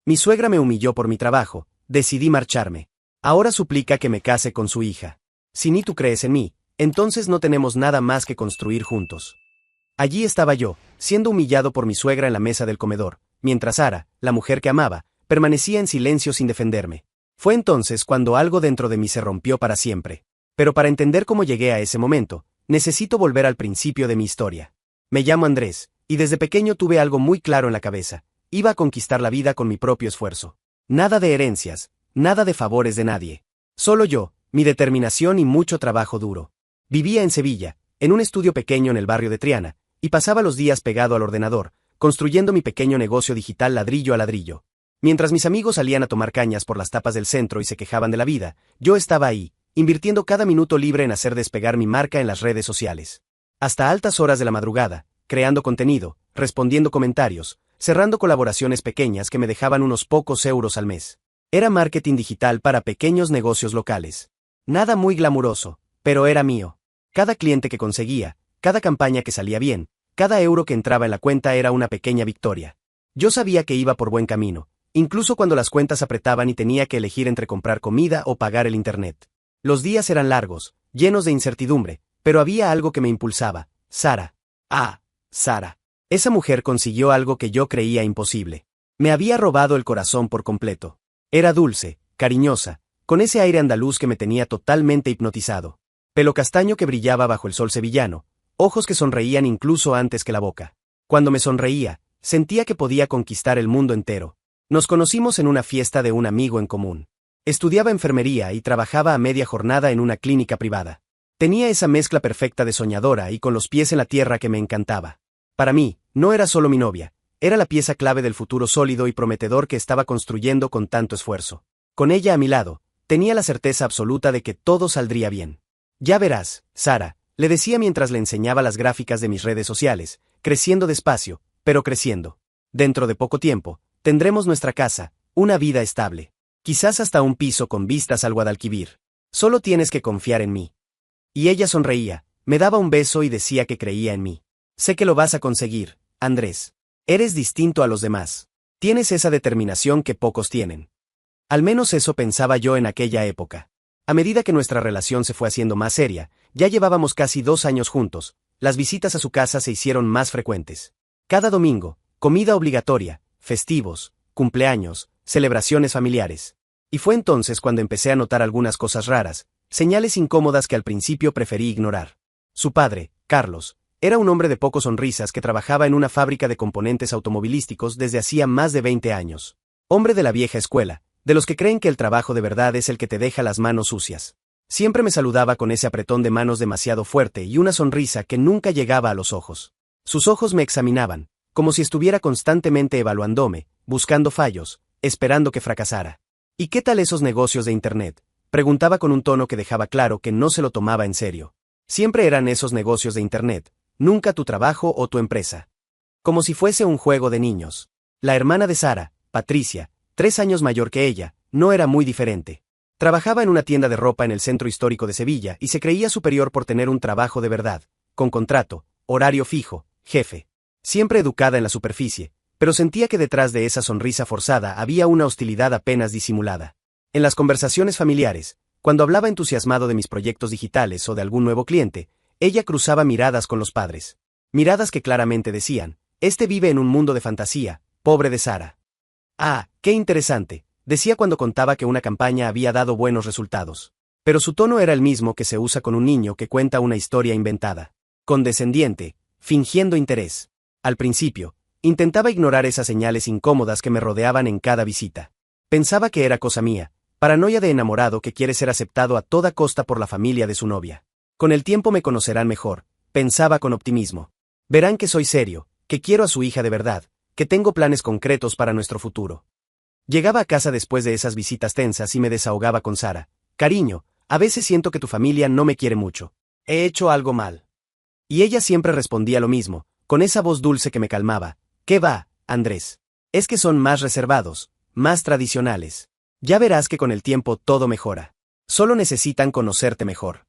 Mi suegra me humilló por mi trabajo, decidí marcharme. Ahora suplica que me case con su hija. Si ni tú crees en mí, entonces no tenemos nada más que construir juntos. Allí estaba yo, siendo humillado por mi suegra en la mesa del comedor, mientras Sara, la mujer que amaba, permanecía en silencio sin defenderme. Fue entonces cuando algo dentro de mí se rompió para siempre. Pero para entender cómo llegué a ese momento, necesito volver al principio de mi historia. Me llamo Andrés, y desde pequeño tuve algo muy claro en la cabeza: iba a conquistar la vida con mi propio esfuerzo. Nada de herencias, nada de favores de nadie. Solo yo, mi determinación y mucho trabajo duro. Vivía en Sevilla, en un estudio pequeño en el barrio de Triana, y pasaba los días pegado al ordenador, construyendo mi pequeño negocio digital ladrillo a ladrillo. Mientras mis amigos salían a tomar cañas por las tapas del centro y se quejaban de la vida, yo estaba ahí, invirtiendo cada minuto libre en hacer despegar mi marca en las redes sociales. Hasta altas horas de la madrugada, creando contenido, respondiendo comentarios, cerrando colaboraciones pequeñas que me dejaban unos pocos euros al mes. Era marketing digital para pequeños negocios locales. Nada muy glamuroso, pero era mío. Cada cliente que conseguía, cada campaña que salía bien, cada euro que entraba en la cuenta era una pequeña victoria. Yo sabía que iba por buen camino, incluso cuando las cuentas apretaban y tenía que elegir entre comprar comida o pagar el internet. Los días eran largos, llenos de incertidumbre, pero había algo que me impulsaba: Sara. Sara. Esa mujer consiguió algo que yo creía imposible. Me había robado el corazón por completo. Era dulce, cariñosa, con ese aire andaluz que me tenía totalmente hipnotizado. Pelo castaño que brillaba bajo el sol sevillano, ojos que sonreían incluso antes que la boca. Cuando me sonreía, sentía que podía conquistar el mundo entero. Nos conocimos en una fiesta de un amigo en común. Estudiaba enfermería y trabajaba a media jornada en una clínica privada. Tenía esa mezcla perfecta de soñadora y con los pies en la tierra que me encantaba. Para mí, no era solo mi novia, era la pieza clave del futuro sólido y prometedor que estaba construyendo con tanto esfuerzo. Con ella a mi lado, tenía la certeza absoluta de que todo saldría bien. Ya verás, Sara, le decía mientras le enseñaba las gráficas de mis redes sociales, creciendo despacio, pero creciendo. Dentro de poco tiempo, tendremos nuestra casa, una vida estable. Quizás hasta un piso con vistas al Guadalquivir. Solo tienes que confiar en mí. Y ella sonreía, me daba un beso y decía que creía en mí. Sé que lo vas a conseguir, Andrés. Eres distinto a los demás. Tienes esa determinación que pocos tienen. Al menos eso pensaba yo en aquella época. A medida que nuestra relación se fue haciendo más seria, ya llevábamos casi 2 años juntos, las visitas a su casa se hicieron más frecuentes. Cada domingo, comida obligatoria, festivos, cumpleaños, celebraciones familiares. Y fue entonces cuando empecé a notar algunas cosas raras, señales incómodas que al principio preferí ignorar. Su padre, Carlos, era un hombre de pocas sonrisas que trabajaba en una fábrica de componentes automovilísticos desde hacía más de 20 años. Hombre de la vieja escuela, de los que creen que el trabajo de verdad es el que te deja las manos sucias. Siempre me saludaba con ese apretón de manos demasiado fuerte y una sonrisa que nunca llegaba a los ojos. Sus ojos me examinaban, como si estuviera constantemente evaluándome, buscando fallos, esperando que fracasara. ¿Y qué tal esos negocios de internet?, preguntaba con un tono que dejaba claro que no se lo tomaba en serio. Siempre eran esos negocios de internet, nunca tu trabajo o tu empresa. Como si fuese un juego de niños. La hermana de Sara, Patricia, 3 años mayor que ella, no era muy diferente. Trabajaba en una tienda de ropa en el centro histórico de Sevilla y se creía superior por tener un trabajo de verdad, con contrato, horario fijo, jefe. Siempre educada en la superficie, pero sentía que detrás de esa sonrisa forzada había una hostilidad apenas disimulada. En las conversaciones familiares, cuando hablaba entusiasmado de mis proyectos digitales o de algún nuevo cliente, ella cruzaba miradas con los padres. Miradas que claramente decían: este vive en un mundo de fantasía, pobre de Sara. Ah, qué interesante, decía cuando contaba que una campaña había dado buenos resultados. Pero su tono era el mismo que se usa con un niño que cuenta una historia inventada. Condescendiente, fingiendo interés. Al principio, intentaba ignorar esas señales incómodas que me rodeaban en cada visita. Pensaba que era cosa mía, paranoia de enamorado que quiere ser aceptado a toda costa por la familia de su novia. Con el tiempo me conocerán mejor, pensaba con optimismo. Verán que soy serio, que quiero a su hija de verdad, que tengo planes concretos para nuestro futuro. Llegaba a casa después de esas visitas tensas y me desahogaba con Sara. Cariño, a veces siento que tu familia no me quiere mucho. He hecho algo mal. Y ella siempre respondía lo mismo, con esa voz dulce que me calmaba. ¿Qué va, Andrés? Es que son más reservados, más tradicionales. Ya verás que con el tiempo todo mejora. Solo necesitan conocerte mejor.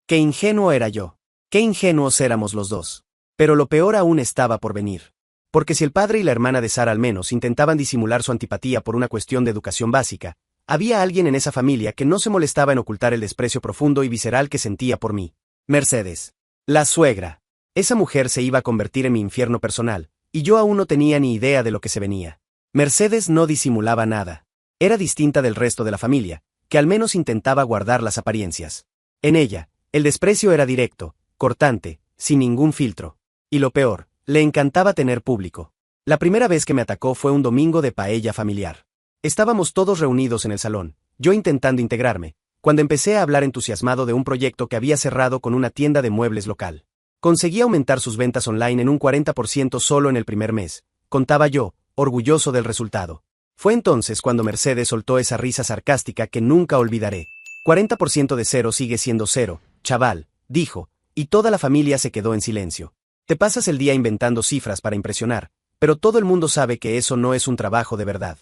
Qué ingenuo era yo. Qué ingenuos éramos los dos. Pero lo peor aún estaba por venir. Porque si el padre y la hermana de Sara al menos intentaban disimular su antipatía por una cuestión de educación básica, había alguien en esa familia que no se molestaba en ocultar el desprecio profundo y visceral que sentía por mí. Mercedes. La suegra. Esa mujer se iba a convertir en mi infierno personal, y yo aún no tenía ni idea de lo que se venía. Mercedes no disimulaba nada. Era distinta del resto de la familia, que al menos intentaba guardar las apariencias. En ella, el desprecio era directo, cortante, sin ningún filtro. Y lo peor, le encantaba tener público. La primera vez que me atacó fue un domingo de paella familiar. Estábamos todos reunidos en el salón, yo intentando integrarme, cuando empecé a hablar entusiasmado de un proyecto que había cerrado con una tienda de muebles local. Conseguí aumentar sus ventas online en un 40% solo en el primer mes, contaba yo, orgulloso del resultado. Fue entonces cuando Mercedes soltó esa risa sarcástica que nunca olvidaré. 40% de cero sigue siendo cero, chaval, dijo, y toda la familia se quedó en silencio. Te pasas el día inventando cifras para impresionar, pero todo el mundo sabe que eso no es un trabajo de verdad.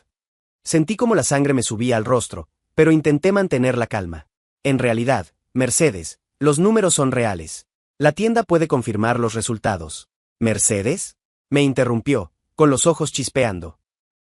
Sentí como la sangre me subía al rostro, pero intenté mantener la calma. En realidad, Mercedes, los números son reales. La tienda puede confirmar los resultados. ¿Mercedes? Me interrumpió, con los ojos chispeando.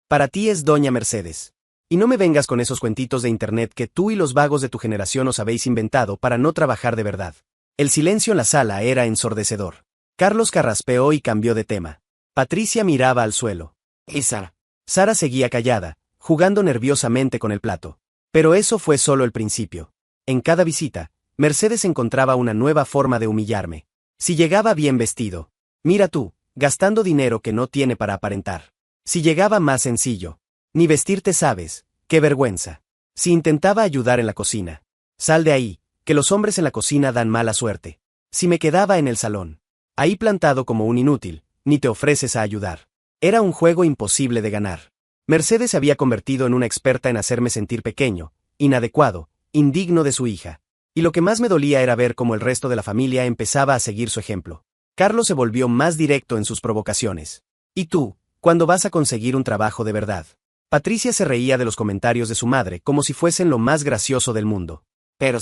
Para ti es doña Mercedes. Y no me vengas con esos cuentitos de internet que tú y los vagos de tu generación os habéis inventado para no trabajar de verdad. El silencio en la sala era ensordecedor. Carlos carraspeó y cambió de tema. Patricia miraba al suelo. ¿Y Sara? Sara seguía callada, jugando nerviosamente con el plato. Pero eso fue solo el principio. En cada visita, Mercedes encontraba una nueva forma de humillarme. Si llegaba bien vestido. Mira tú, gastando dinero que no tiene para aparentar. Si llegaba más sencillo. Ni vestirte sabes, qué vergüenza. Si intentaba ayudar en la cocina. Sal de ahí, que los hombres en la cocina dan mala suerte. Si me quedaba en el salón. Ahí plantado como un inútil, ni te ofreces a ayudar. Era un juego imposible de ganar. Mercedes se había convertido en una experta en hacerme sentir pequeño, inadecuado, indigno de su hija. Y lo que más me dolía era ver cómo el resto de la familia empezaba a seguir su ejemplo. Carlos se volvió más directo en sus provocaciones. ¿Y tú, cuándo vas a conseguir un trabajo de verdad? Patricia se reía de los comentarios de su madre como si fuesen lo más gracioso del mundo. Pero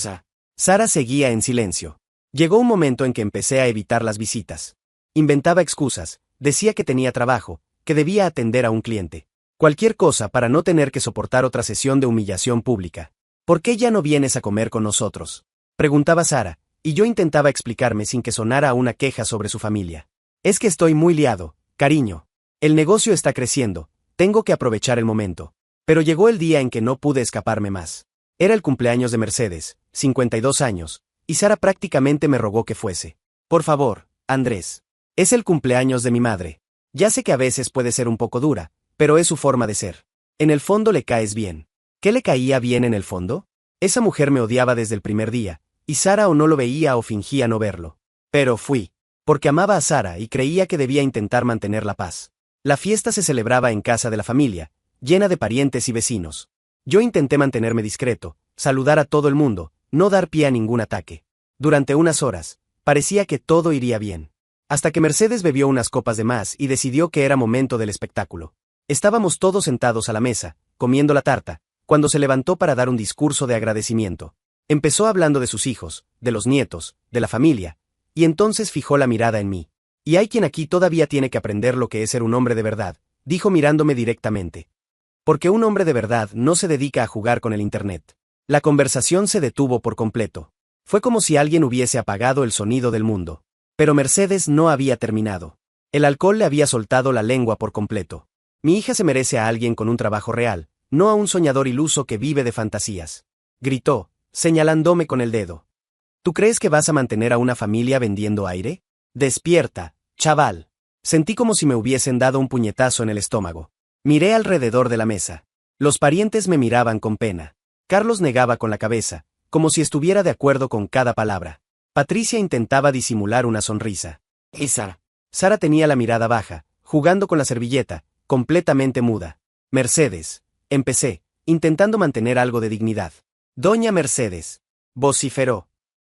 Sara seguía en silencio. Llegó un momento en que empecé a evitar las visitas. Inventaba excusas, decía que tenía trabajo, que debía atender a un cliente. Cualquier cosa para no tener que soportar otra sesión de humillación pública. ¿Por qué ya no vienes a comer con nosotros? Preguntaba Sara, y yo intentaba explicarme sin que sonara una queja sobre su familia. Es que estoy muy liado, cariño. El negocio está creciendo, tengo que aprovechar el momento. Pero llegó el día en que no pude escaparme más. Era el cumpleaños de Mercedes, 52 años, y Sara prácticamente me rogó que fuese. Por favor, Andrés. Es el cumpleaños de mi madre. Ya sé que a veces puede ser un poco dura, pero es su forma de ser. En el fondo le caes bien. ¿Qué le caía bien en el fondo? Esa mujer me odiaba desde el primer día, y Sara o no lo veía o fingía no verlo. Pero fui. Porque amaba a Sara y creía que debía intentar mantener la paz. La fiesta se celebraba en casa de la familia, llena de parientes y vecinos. Yo intenté mantenerme discreto, saludar a todo el mundo, no dar pie a ningún ataque. Durante unas horas, parecía que todo iría bien. Hasta que Mercedes bebió unas copas de más y decidió que era momento del espectáculo. Estábamos todos sentados a la mesa, comiendo la tarta, cuando se levantó para dar un discurso de agradecimiento. Empezó hablando de sus hijos, de los nietos, de la familia, y entonces fijó la mirada en mí. Y hay quien aquí todavía tiene que aprender lo que es ser un hombre de verdad, dijo mirándome directamente. Porque un hombre de verdad no se dedica a jugar con el internet. La conversación se detuvo por completo. Fue como si alguien hubiese apagado el sonido del mundo. Pero Mercedes no había terminado. El alcohol le había soltado la lengua por completo. Mi hija se merece a alguien con un trabajo real, no a un soñador iluso que vive de fantasías. Gritó, señalándome con el dedo. ¿Tú crees que vas a mantener a una familia vendiendo aire? Despierta, chaval. Sentí como si me hubiesen dado un puñetazo en el estómago. Miré alrededor de la mesa. Los parientes me miraban con pena. Carlos negaba con la cabeza, como si estuviera de acuerdo con cada palabra. Patricia intentaba disimular una sonrisa. ¿Y Sara? Sara tenía la mirada baja, jugando con la servilleta, completamente muda. Mercedes. Empecé, intentando mantener algo de dignidad. Doña Mercedes. Vociferó.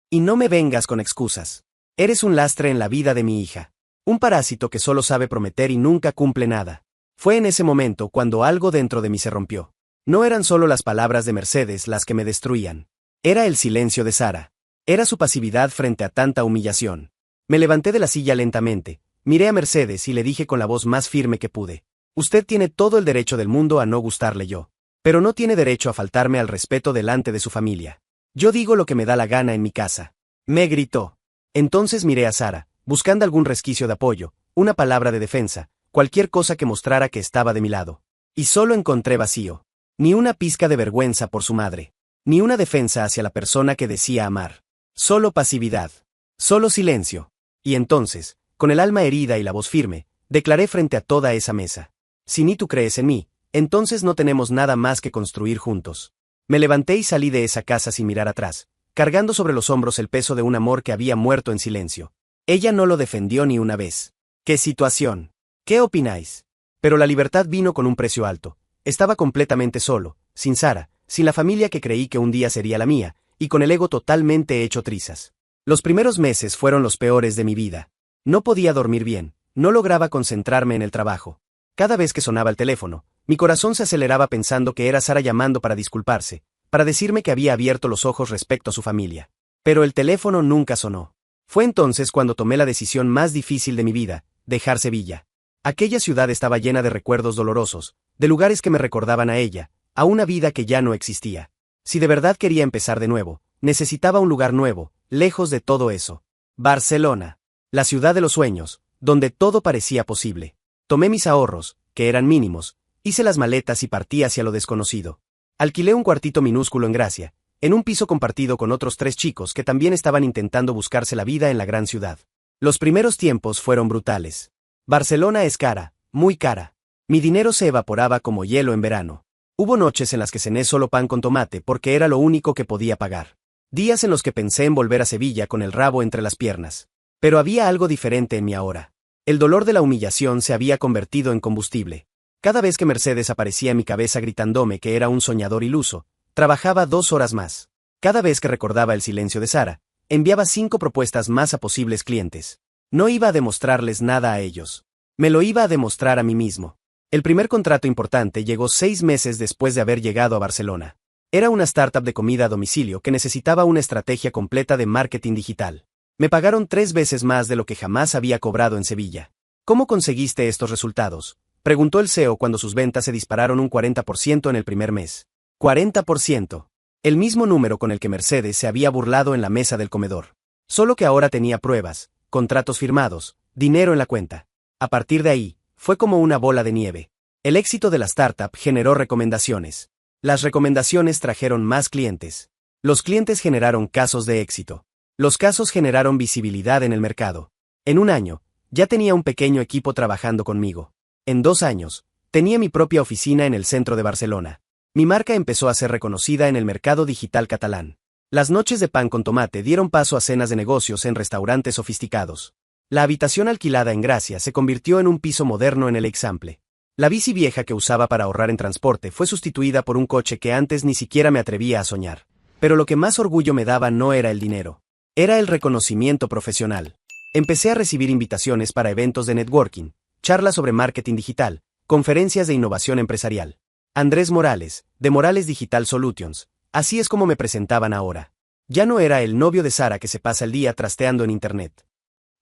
Y no me vengas con excusas. Eres un lastre en la vida de mi hija. Un parásito que solo sabe prometer y nunca cumple nada. Fue en ese momento cuando algo dentro de mí se rompió. No eran solo las palabras de Mercedes las que me destruían. Era el silencio de Sara. Era su pasividad frente a tanta humillación. Me levanté de la silla lentamente, Miré a Mercedes y le dije con la voz más firme que pude. Usted tiene todo el derecho del mundo a no gustarle yo. Pero no tiene derecho a faltarme al respeto delante de su familia. Yo digo lo que me da la gana en mi casa. Me gritó. Entonces miré a Sara, buscando algún resquicio de apoyo, una palabra de defensa, cualquier cosa que mostrara que estaba de mi lado. Y solo encontré vacío. Ni una pizca de vergüenza por su madre. Ni una defensa hacia la persona que decía amar. Solo pasividad. Solo silencio. Y entonces, con el alma herida y la voz firme, declaré frente a toda esa mesa. Si ni tú crees en mí, entonces no tenemos nada más que construir juntos. Me levanté y salí de esa casa sin mirar atrás, cargando sobre los hombros el peso de un amor que había muerto en silencio. Ella no lo defendió ni una vez. ¿Qué situación? ¿Qué opináis? Pero la libertad vino con un precio alto. Estaba completamente solo, sin Sara, sin la familia que creí que un día sería la mía, y con el ego totalmente hecho trizas. Los primeros meses fueron los peores de mi vida. No podía dormir bien, no lograba concentrarme en el trabajo. Cada vez que sonaba el teléfono, mi corazón se aceleraba pensando que era Sara llamando para disculparse, para decirme que había abierto los ojos respecto a su familia. Pero el teléfono nunca sonó. Fue entonces cuando tomé la decisión más difícil de mi vida, dejar Sevilla. Aquella ciudad estaba llena de recuerdos dolorosos, de lugares que me recordaban a ella, a una vida que ya no existía. Si de verdad quería empezar de nuevo, necesitaba un lugar nuevo, lejos de todo eso. Barcelona. La ciudad de los sueños, donde todo parecía posible. Tomé mis ahorros, que eran mínimos, hice las maletas y partí hacia lo desconocido. Alquilé un cuartito minúsculo en Gracia, en un piso compartido con otros 3 chicos que también estaban intentando buscarse la vida en la gran ciudad. Los primeros tiempos fueron brutales. Barcelona es cara, muy cara. Mi dinero se evaporaba como hielo en verano. Hubo noches en las que cené solo pan con tomate porque era lo único que podía pagar. Días en los que pensé en volver a Sevilla con el rabo entre las piernas. Pero había algo diferente en mí ahora. El dolor de la humillación se había convertido en combustible. Cada vez que Mercedes aparecía en mi cabeza gritándome que era un soñador iluso, trabajaba 2 horas más. Cada vez que recordaba el silencio de Sara, enviaba 5 propuestas más a posibles clientes. No iba a demostrarles nada a ellos. Me lo iba a demostrar a mí mismo. El primer contrato importante llegó 6 meses después de haber llegado a Barcelona. Era una startup de comida a domicilio que necesitaba una estrategia completa de marketing digital. Me pagaron 3 veces más de lo que jamás había cobrado en Sevilla. ¿Cómo conseguiste estos resultados?, preguntó el CEO cuando sus ventas se dispararon un 40% en el primer mes. 40%. El mismo número con el que Mercedes se había burlado en la mesa del comedor. Solo que ahora tenía pruebas, contratos firmados, dinero en la cuenta. A partir de ahí, fue como una bola de nieve. El éxito de la startup generó recomendaciones. Las recomendaciones trajeron más clientes. Los clientes generaron casos de éxito. Los casos generaron visibilidad en el mercado. En un año, ya tenía un pequeño equipo trabajando conmigo. En 2 años, tenía mi propia oficina en el centro de Barcelona. Mi marca empezó a ser reconocida en el mercado digital catalán. Las noches de pan con tomate dieron paso a cenas de negocios en restaurantes sofisticados. La habitación alquilada en Gracia se convirtió en un piso moderno en el Eixample. La bici vieja que usaba para ahorrar en transporte fue sustituida por un coche que antes ni siquiera me atrevía a soñar. Pero lo que más orgullo me daba no era el dinero. Era el reconocimiento profesional. Empecé a recibir invitaciones para eventos de networking, charlas sobre marketing digital, conferencias de innovación empresarial. Andrés Morales, de Morales Digital Solutions, así es como me presentaban ahora. Ya no era el novio de Sara que se pasa el día trasteando en internet.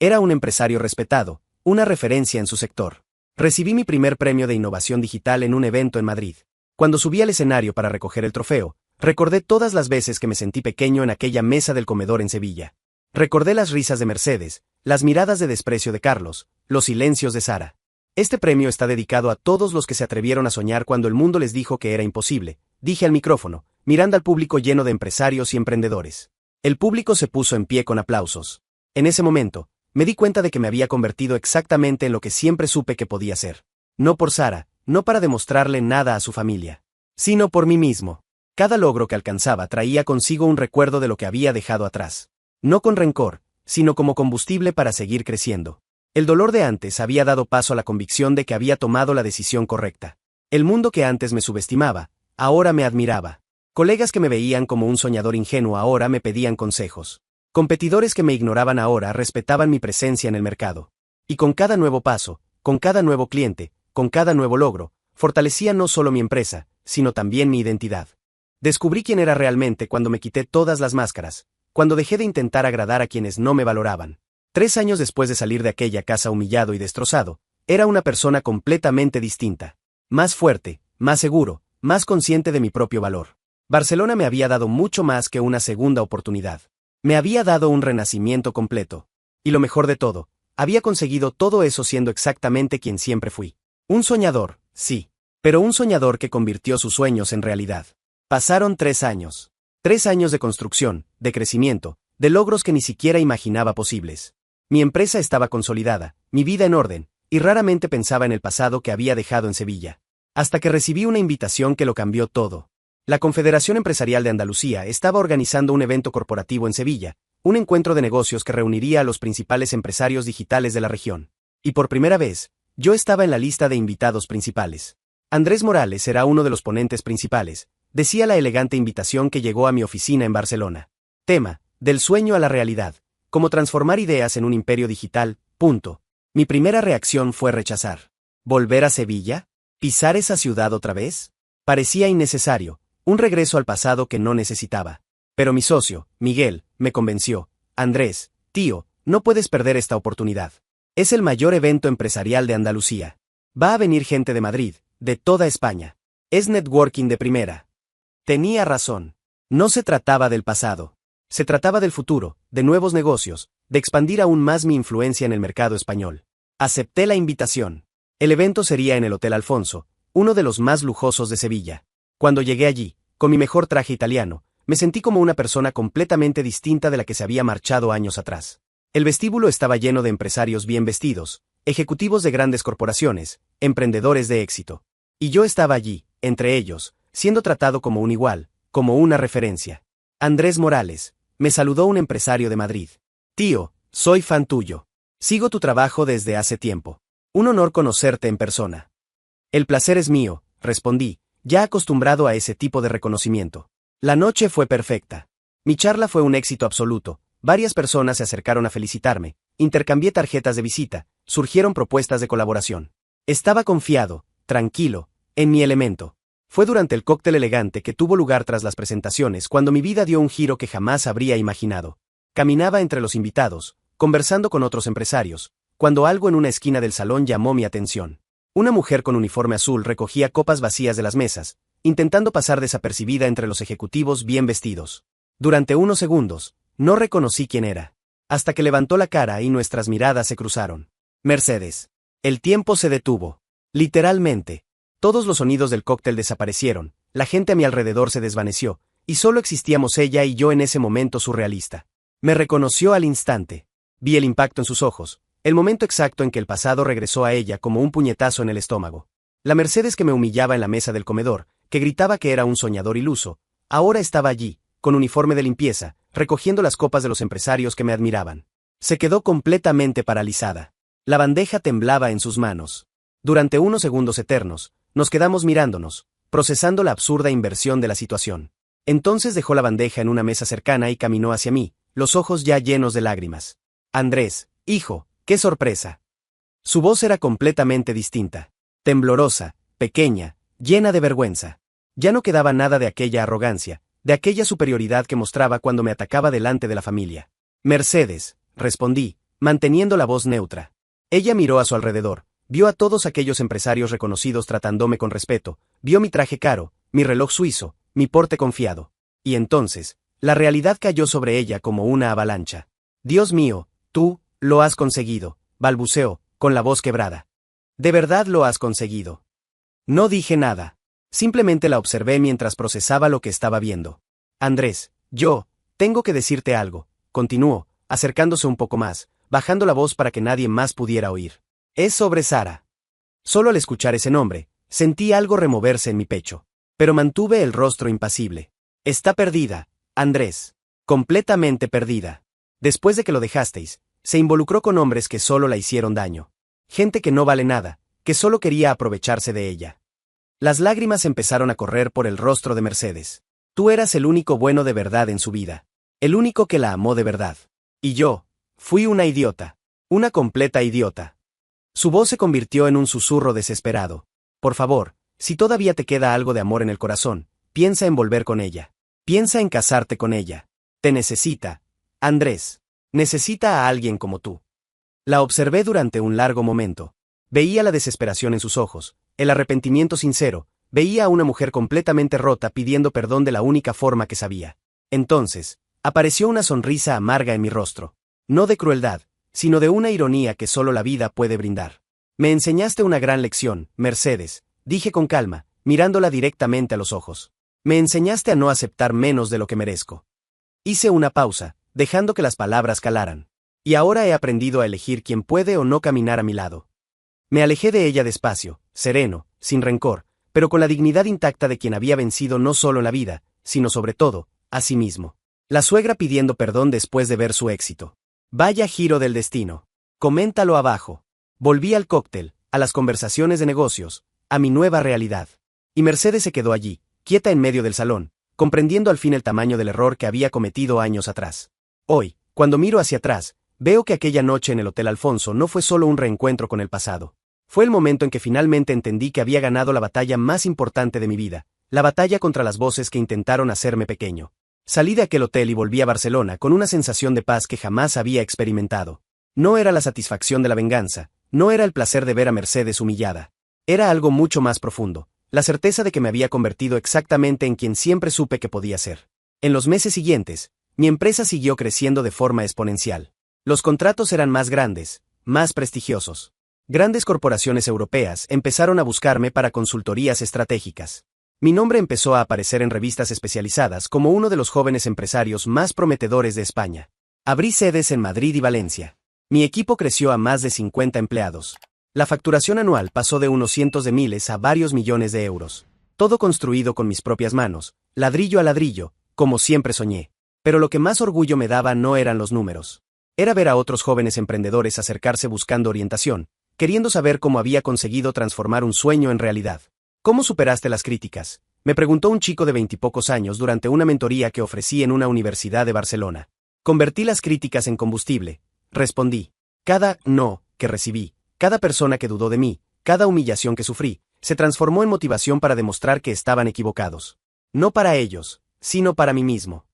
Era un empresario respetado, una referencia en su sector. Recibí mi primer premio de innovación digital en un evento en Madrid. Cuando subí al escenario para recoger el trofeo, recordé todas las veces que me sentí pequeño en aquella mesa del comedor en Sevilla. Recordé las risas de Mercedes, las miradas de desprecio de Carlos, los silencios de Sara. Este premio está dedicado a todos los que se atrevieron a soñar cuando el mundo les dijo que era imposible, dije al micrófono, mirando al público lleno de empresarios y emprendedores. El público se puso en pie con aplausos. En ese momento, me di cuenta de que me había convertido exactamente en lo que siempre supe que podía ser. No por Sara, no para demostrarle nada a su familia, sino por mí mismo. Cada logro que alcanzaba traía consigo un recuerdo de lo que había dejado atrás. No con rencor, sino como combustible para seguir creciendo. El dolor de antes había dado paso a la convicción de que había tomado la decisión correcta. El mundo que antes me subestimaba, ahora me admiraba. Colegas que me veían como un soñador ingenuo ahora me pedían consejos. Competidores que me ignoraban ahora respetaban mi presencia en el mercado. Y con cada nuevo paso, con cada nuevo cliente, con cada nuevo logro, fortalecía no solo mi empresa, sino también mi identidad. Descubrí quién era realmente cuando me quité todas las máscaras, cuando dejé de intentar agradar a quienes no me valoraban. 3 años después de salir de aquella casa humillado y destrozado, era una persona completamente distinta. Más fuerte, más seguro, más consciente de mi propio valor. Barcelona me había dado mucho más que una segunda oportunidad. Me había dado un renacimiento completo. Y lo mejor de todo, había conseguido todo eso siendo exactamente quien siempre fui. Un soñador, sí, pero un soñador que convirtió sus sueños en realidad. Pasaron 3 años. 3 años de construcción, de crecimiento, de logros que ni siquiera imaginaba posibles. Mi empresa estaba consolidada, mi vida en orden, y raramente pensaba en el pasado que había dejado en Sevilla. Hasta que recibí una invitación que lo cambió todo. La Confederación Empresarial de Andalucía estaba organizando un evento corporativo en Sevilla, un encuentro de negocios que reuniría a los principales empresarios digitales de la región. Y por primera vez, yo estaba en la lista de invitados principales. Andrés Morales era uno de los ponentes principales, decía la elegante invitación que llegó a mi oficina en Barcelona. Tema, del sueño a la realidad, cómo transformar ideas en un imperio digital, punto. Mi primera reacción fue rechazar. ¿Volver a Sevilla? ¿Pisar esa ciudad otra vez? Parecía innecesario, un regreso al pasado que no necesitaba. Pero mi socio, Miguel, me convenció. Andrés, tío, no puedes perder esta oportunidad. Es el mayor evento empresarial de Andalucía. Va a venir gente de Madrid, de toda España. Es networking de primera. Tenía razón. No se trataba del pasado. Se trataba del futuro, de nuevos negocios, de expandir aún más mi influencia en el mercado español. Acepté la invitación. El evento sería en el Hotel Alfonso, uno de los más lujosos de Sevilla. Cuando llegué allí, con mi mejor traje italiano, me sentí como una persona completamente distinta de la que se había marchado años atrás. El vestíbulo estaba lleno de empresarios bien vestidos, ejecutivos de grandes corporaciones, emprendedores de éxito. Y yo estaba allí, entre ellos, siendo tratado como un igual, como una referencia. Andrés Morales, me saludó un empresario de Madrid. Tío, soy fan tuyo. Sigo tu trabajo desde hace tiempo. Un honor conocerte en persona. El placer es mío, respondí, ya acostumbrado a ese tipo de reconocimiento. La noche fue perfecta. Mi charla fue un éxito absoluto, varias personas se acercaron a felicitarme, intercambié tarjetas de visita, surgieron propuestas de colaboración. Estaba confiado, tranquilo, en mi elemento. Fue durante el cóctel elegante que tuvo lugar tras las presentaciones cuando mi vida dio un giro que jamás habría imaginado. Caminaba entre los invitados, conversando con otros empresarios, cuando algo en una esquina del salón llamó mi atención. Una mujer con uniforme azul recogía copas vacías de las mesas, intentando pasar desapercibida entre los ejecutivos bien vestidos. Durante unos segundos, no reconocí quién era, hasta que levantó la cara y nuestras miradas se cruzaron. Mercedes. El tiempo se detuvo. Literalmente. Todos los sonidos del cóctel desaparecieron, la gente a mi alrededor se desvaneció, y solo existíamos ella y yo en ese momento surrealista. Me reconoció al instante. Vi el impacto en sus ojos, el momento exacto en que el pasado regresó a ella como un puñetazo en el estómago. La Mercedes que me humillaba en la mesa del comedor, que gritaba que era un soñador iluso, ahora estaba allí, con uniforme de limpieza, recogiendo las copas de los empresarios que me admiraban. Se quedó completamente paralizada. La bandeja temblaba en sus manos. Durante unos segundos eternos, nos quedamos mirándonos, procesando la absurda inversión de la situación. Entonces dejó la bandeja en una mesa cercana y caminó hacia mí, los ojos ya llenos de lágrimas. Andrés, hijo, qué sorpresa. Su voz era completamente distinta. Temblorosa, pequeña, llena de vergüenza. Ya no quedaba nada de aquella arrogancia, de aquella superioridad que mostraba cuando me atacaba delante de la familia. Mercedes, respondí, manteniendo la voz neutra. Ella miró a su alrededor, vio a todos aquellos empresarios reconocidos tratándome con respeto, vio mi traje caro, mi reloj suizo, mi porte confiado. Y entonces, la realidad cayó sobre ella como una avalancha. Dios mío, tú, lo has conseguido, balbuceó, con la voz quebrada. ¿De verdad lo has conseguido? No dije nada. Simplemente la observé mientras procesaba lo que estaba viendo. Andrés, tengo que decirte algo, continuó, acercándose un poco más, bajando la voz para que nadie más pudiera oír. Es sobre Sara. Solo al escuchar ese nombre, sentí algo removerse en mi pecho. Pero mantuve el rostro impasible. Está perdida, Andrés. Completamente perdida. Después de que lo dejasteis, se involucró con hombres que solo la hicieron daño. Gente que no vale nada, que solo quería aprovecharse de ella. Las lágrimas empezaron a correr por el rostro de Mercedes. Tú eras el único bueno de verdad en su vida. El único que la amó de verdad. Y yo, fui una idiota. Una completa idiota. Su voz se convirtió en un susurro desesperado. Por favor, si todavía te queda algo de amor en el corazón, piensa en volver con ella. Piensa en casarte con ella. Te necesita, Andrés. Necesita a alguien como tú. La observé durante un largo momento. Veía la desesperación en sus ojos, el arrepentimiento sincero, veía a una mujer completamente rota pidiendo perdón de la única forma que sabía. Entonces, apareció una sonrisa amarga en mi rostro. No de crueldad, sino de una ironía que solo la vida puede brindar. Me enseñaste una gran lección, Mercedes, dije con calma, mirándola directamente a los ojos. Me enseñaste a no aceptar menos de lo que merezco. Hice una pausa, dejando que las palabras calaran. Y ahora he aprendido a elegir quién puede o no caminar a mi lado. Me alejé de ella despacio, sereno, sin rencor, pero con la dignidad intacta de quien había vencido no solo la vida, sino sobre todo, a sí mismo. La suegra pidiendo perdón después de ver su éxito. Vaya giro del destino. Coméntalo abajo. Volví al cóctel, a las conversaciones de negocios, a mi nueva realidad. Y Mercedes se quedó allí, quieta en medio del salón, comprendiendo al fin el tamaño del error que había cometido años atrás. Hoy, cuando miro hacia atrás, veo que aquella noche en el Hotel Alfonso no fue solo un reencuentro con el pasado. Fue el momento en que finalmente entendí que había ganado la batalla más importante de mi vida, la batalla contra las voces que intentaron hacerme pequeño. Salí de aquel hotel y volví a Barcelona con una sensación de paz que jamás había experimentado. No era la satisfacción de la venganza, no era el placer de ver a Mercedes humillada. Era algo mucho más profundo, la certeza de que me había convertido exactamente en quien siempre supe que podía ser. En los meses siguientes, mi empresa siguió creciendo de forma exponencial. Los contratos eran más grandes, más prestigiosos. Grandes corporaciones europeas empezaron a buscarme para consultorías estratégicas. Mi nombre empezó a aparecer en revistas especializadas como uno de los jóvenes empresarios más prometedores de España. Abrí sedes en Madrid y Valencia. Mi equipo creció a más de 50 empleados. La facturación anual pasó de unos cientos de miles a varios millones de euros. Todo construido con mis propias manos, ladrillo a ladrillo, como siempre soñé. Pero lo que más orgullo me daba no eran los números. Era ver a otros jóvenes emprendedores acercarse buscando orientación, queriendo saber cómo había conseguido transformar un sueño en realidad. ¿Cómo superaste las críticas?, me preguntó un chico de 20 y pocos años durante una mentoría que ofrecí en una universidad de Barcelona. Convertí las críticas en combustible, respondí. Cada no que recibí, cada persona que dudó de mí, cada humillación que sufrí, se transformó en motivación para demostrar que estaban equivocados. No para ellos, sino para mí mismo.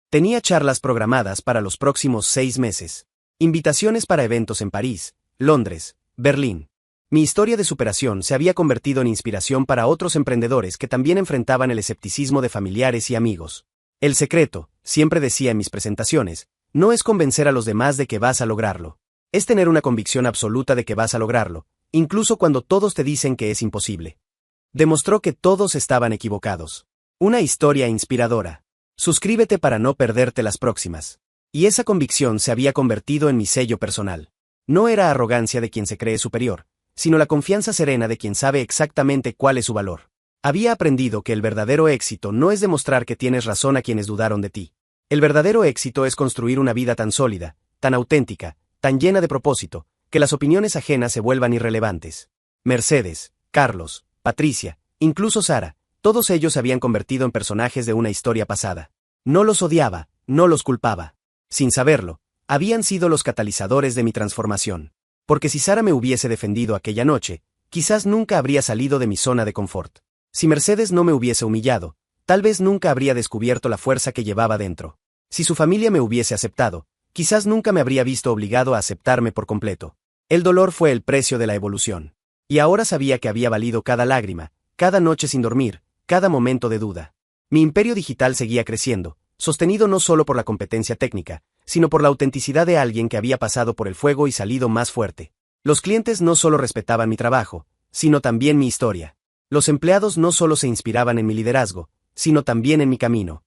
Tenía charlas programadas para los próximos 6 meses. Invitaciones para eventos en París, Londres, Berlín. Mi historia de superación se había convertido en inspiración para otros emprendedores que también enfrentaban el escepticismo de familiares y amigos. El secreto, siempre decía en mis presentaciones, no es convencer a los demás de que vas a lograrlo. Es tener una convicción absoluta de que vas a lograrlo, incluso cuando todos te dicen que es imposible. Demostró que todos estaban equivocados. Una historia inspiradora. Suscríbete para no perderte las próximas. Y esa convicción se había convertido en mi sello personal. No era arrogancia de quien se cree superior, sino la confianza serena de quien sabe exactamente cuál es su valor. Había aprendido que el verdadero éxito no es demostrar que tienes razón a quienes dudaron de ti. El verdadero éxito es construir una vida tan sólida, tan auténtica, tan llena de propósito, que las opiniones ajenas se vuelvan irrelevantes. Mercedes, Carlos, Patricia, incluso Sara, todos ellos se habían convertido en personajes de una historia pasada. No los odiaba, no los culpaba. Sin saberlo, habían sido los catalizadores de mi transformación. Porque si Sara me hubiese defendido aquella noche, quizás nunca habría salido de mi zona de confort. Si Mercedes no me hubiese humillado, tal vez nunca habría descubierto la fuerza que llevaba dentro. Si su familia me hubiese aceptado, quizás nunca me habría visto obligado a aceptarme por completo. El dolor fue el precio de la evolución. Y ahora sabía que había valido cada lágrima, cada noche sin dormir, cada momento de duda. Mi imperio digital seguía creciendo, sostenido no solo por la competencia técnica, sino por la autenticidad de alguien que había pasado por el fuego y salido más fuerte. Los clientes no solo respetaban mi trabajo, sino también mi historia. Los empleados no solo se inspiraban en mi liderazgo, sino también en mi camino.